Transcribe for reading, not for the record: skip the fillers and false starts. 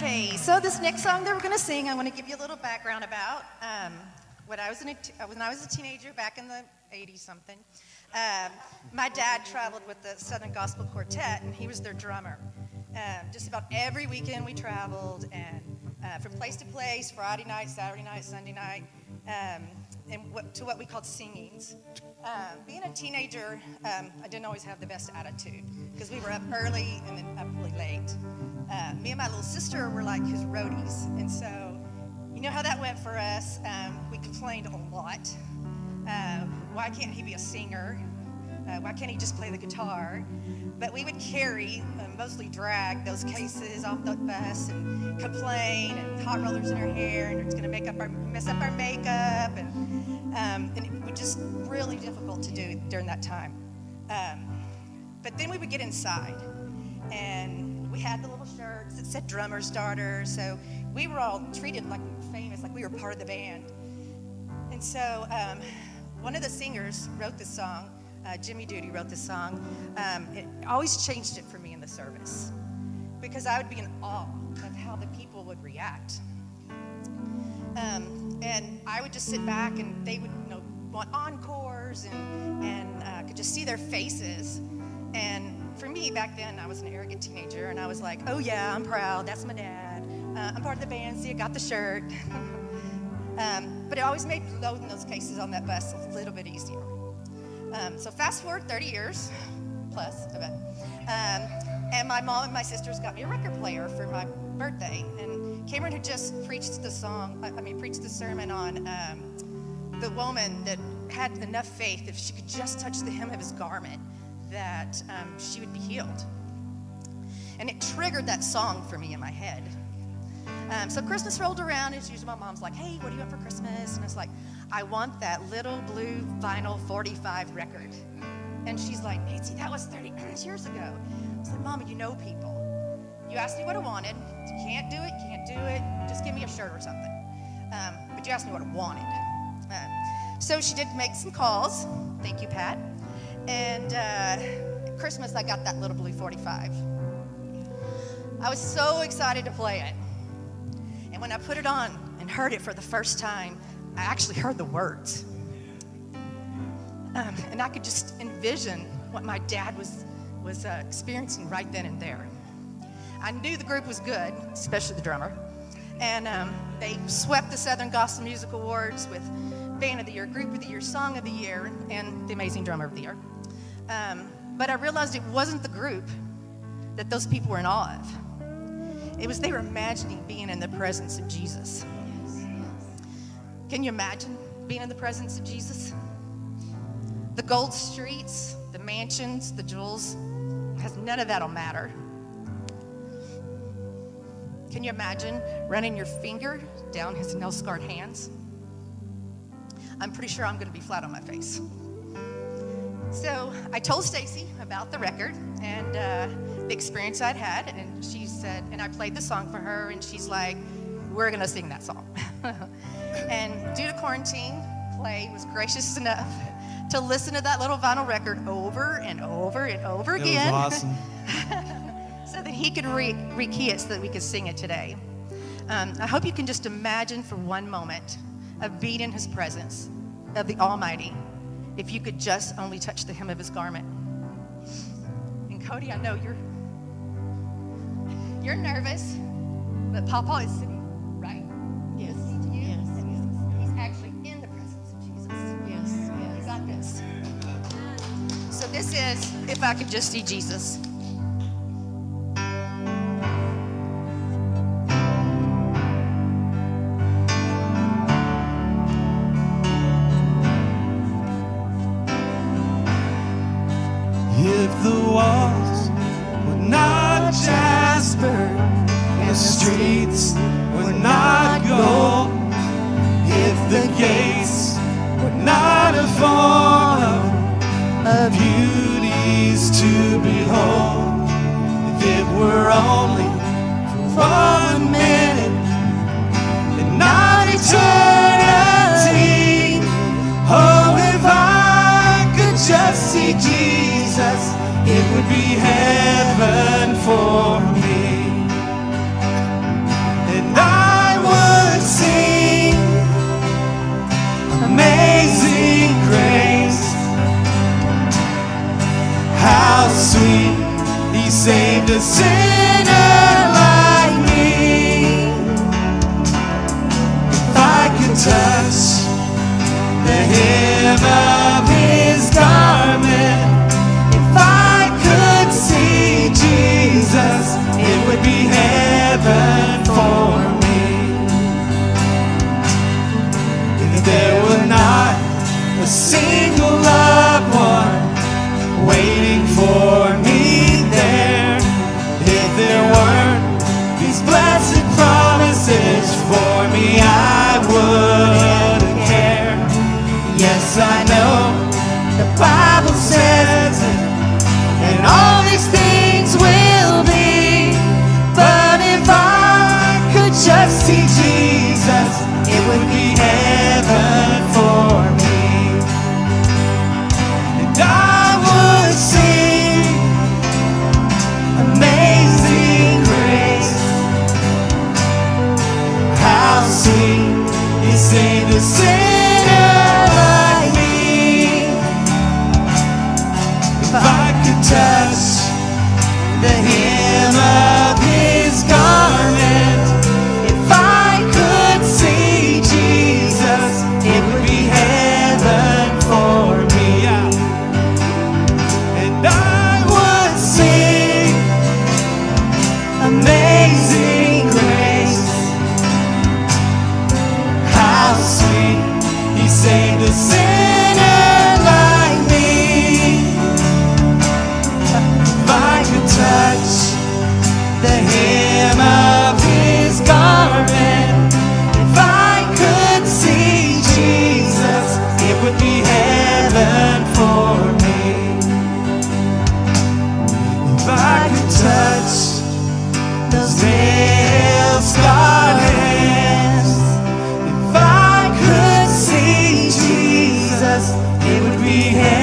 Okay, so this next song that we're going to sing, I want to give you a little background about. When I was a teenager back in the 80s something, my dad traveled with the Southern Gospel Quartet, and he was their drummer. Just about every weekend we traveled, and from place to place, Friday night, Saturday night, Sunday night, to what we called singings. Being a teenager, I didn't always have the best attitude because we were up early and then up really late. Me and my little sister were like his roadies, and so you know how that went for us. We complained a lot. Why can't he be a singer? Why can't he just play the guitar? But we would carry, mostly drag, those cases off the bus and complain, and hot rollers in our hair, and it's going to mess up our makeup, and it was just really difficult to do during that time. But then we would get inside, and we had the little shirts that said drummer starter, so we were all treated like we were famous, like we were part of the band. And so one of the singers wrote this song. Jimmy Duty wrote this song. It always changed it for me in the service because I would be in awe of how the people would react. And I would just sit back, and they would want encores, and could just see their faces. And for me, back then, I was an arrogant teenager, and I was like, oh yeah, I'm proud, that's my dad. I'm part of the band, see, I got the shirt. But it always made loading those cases on that bus a little bit easier. So fast forward 30 years, plus, I bet. And my mom and my sisters got me a record player for my birthday. And Cameron had just preached the sermon on the woman that had enough faith, if she could just touch the hem of his garment, that she would be healed. And it triggered that song for me in my head. So Christmas rolled around, and usually my mom's like, hey, what do you want for Christmas? And I was like, I want that little blue vinyl 45 record. And she's like, Nancy, that was 30 years ago. I was like, Mama, you know people. You asked me what I wanted. You can't do it. Just give me a shirt or something. But you asked me what I wanted. So she did make some calls. Thank you, Pat. And at Christmas, I got that little blue 45. I was so excited to play it. And when I put it on and heard it for the first time, I actually heard the words. And I could just envision what my dad was experiencing right then and there. I knew the group was good, especially the drummer. And they swept the Southern Gospel Music Awards with Band of the Year, Group of the Year, Song of the Year, and the Amazing Drummer of the Year. But I realized it wasn't the group that those people were in awe of. It was they were imagining being in the presence of Jesus. Can you imagine being in the presence of Jesus? The gold streets, the mansions, the jewels, none of that'll matter. Can you imagine running your finger down his nail-scarred hands? I'm pretty sure I'm going to be flat on my face. So I told Stacy about the record and the experience I'd had, and she said, and I played the song for her, and she's like, we're going to sing that song. And due to quarantine, Clay was gracious enough to listen to that little vinyl record over and over and over again. It was awesome. So that he could rekey it so that we could sing it today. I hope you can just imagine for one moment of being in his presence of the Almighty, if you could just only touch the hem of his garment. And Cody, I know you're nervous, but Papa is sitting right next to you. Yes. And he's actually in the presence of Jesus. Yes. You got this. So this is If I Could Just See Jesus. If the walls were not jasper and the streets were not gold, if the gates were not a form of beauties to behold, if it were only for 1 minute and not eternity, oh, if I could just see Jesus, it would be heaven for me. saved a sinner like me. If I could touch the hem of his garment, if I could see Jesus, it would be heaven for me. If there were not a single loved one waiting for me there, if there weren't these blessed promises for me, I wouldn't care. Yes, I know the Bible says it, and all these things will be, but if I could just see Jesus, it would be heaven for me. And I would sing Amazing Grace. How sweet He saved a sinner like me. If I could touch the hem of his garment, if I could see Jesus, it would be heaven for me. And I would sing Amazing Grace. How sweet He saved a sinner like me. If I could touch the hem of his garment, if I could see Jesus, it would be heaven for me. If I could touch those nail-scarred hands, if I could see Jesus, it would be heaven.